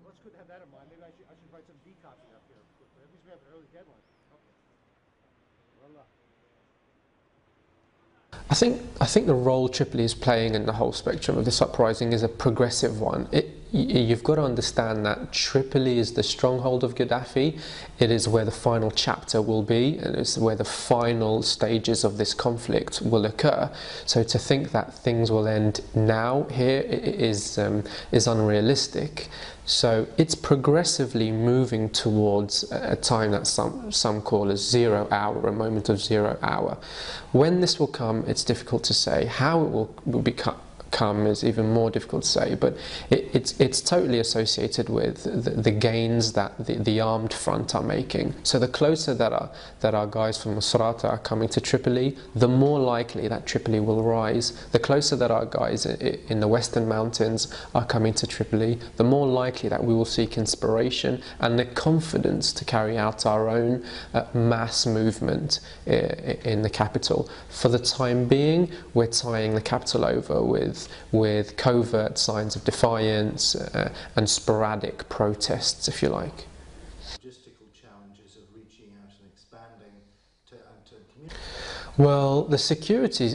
Well, it's good to have that in mind. Maybe I should write some decopying up here. At least we have an early deadline. Okay. Voila. I think the role Tripoli is playing in the whole spectrum of this uprising is a progressive one. You've got to understand that Tripoli is the stronghold of Gaddafi. It is where the final chapter will be, and it's where the final stages of this conflict will occur. So to think that things will end now here is unrealistic. So it's progressively moving towards a time that some call a 0 hour, a moment of 0 hour. When this will come, it's difficult to say. How it will become is even more difficult to say, but it's totally associated with the gains that the armed front are making. So the closer that our guys from Misrata are coming to Tripoli, the more likely that Tripoli will rise. The closer that our guys in the Western Mountains are coming to Tripoli, the more likely that we will seek inspiration and the confidence to carry out our own mass movement in the capital. For the time being, we're tying the capital over with covert signs of defiance and sporadic protests, if you like. Logistical challenges of reaching out and expanding to communicate. Well, the security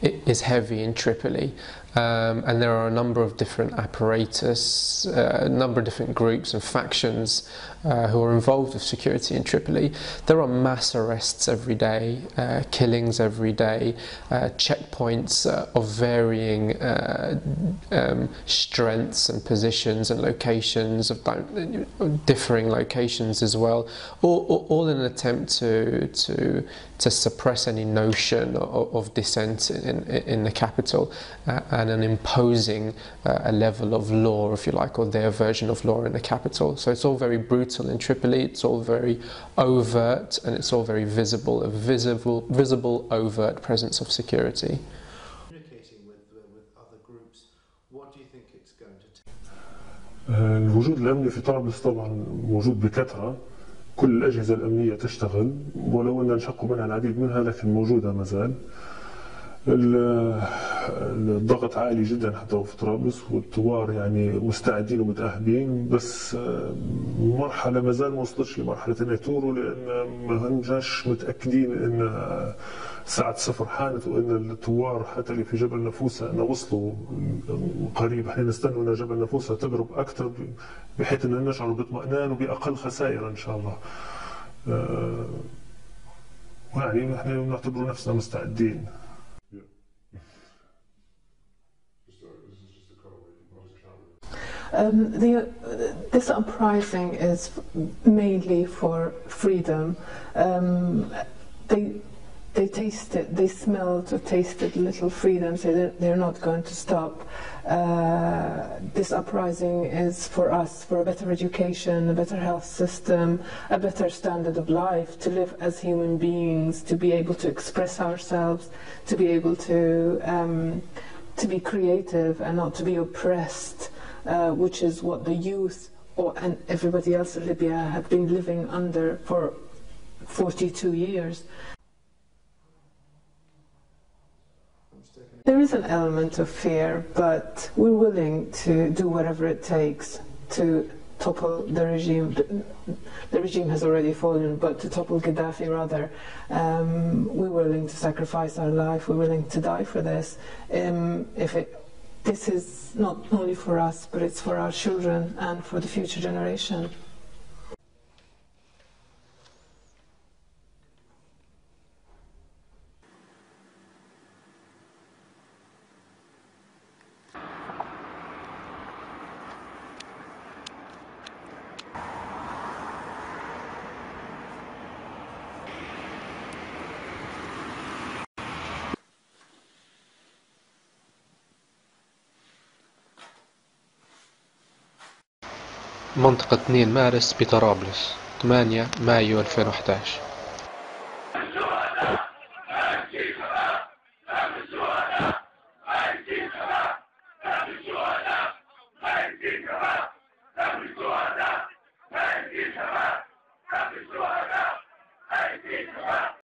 is heavy in Tripoli, and there are a number of different apparatus, a number of different groups and factions who are involved with security in Tripoli. There are mass arrests every day, killings every day, checkpoints of varying strengths and positions and locations, of differing locations as well, all in an attempt to suppress any notion of dissent in the capital and an imposing a level of law, if you like, or their version of law in the capital. So it's all very brutal in Tripoli, it's all very overt, and it's all very visible, a visible overt presence of security. Communicating with other groups, what do you think it's going to take? الوجود الأمني في طرابلس طبعا موجود بكثرة. كل الأجهزة الأمنية تشتغل، ولو أن انشقوا منها العديد منها لكن موجودة ما زال. الضغط عالي جدا حتى في طرابلس، والثوار يعني مستعدين ومتأهبين، بس مرحلة ما زال ما وصلتش لمرحلة أن يثوروا، لأن ما هناش متأكدين أن ساعة صفر حانت وأن الثوار حتى اللي في جبل نفوسة أن وصلوا قريب. احنا نستنى أن جبل نفوسة تقرب أكثر بحيث أن نشعر باطمئنان وبأقل خسائر إن شاء الله. يعني احنا نعتبر نفسنا مستعدين. This uprising is mainly for freedom. They tasted, they smelled or tasted little freedom, so they're not going to stop. This uprising is for us, for a better education, a better health system, a better standard of life, to live as human beings, to be able to express ourselves, to be able to be creative and not to be oppressed. Which is what the youth and everybody else in Libya have been living under for 42 years. There is an element of fear, but we're willing to do whatever it takes to topple the regime. The regime has already fallen, but to topple Gaddafi rather. We're willing to sacrifice our life, we're willing to die for this. This is not only for us, but it's for our children and for the future generation. منطقة 2 مارس بطرابلس، 8 مايو 2011.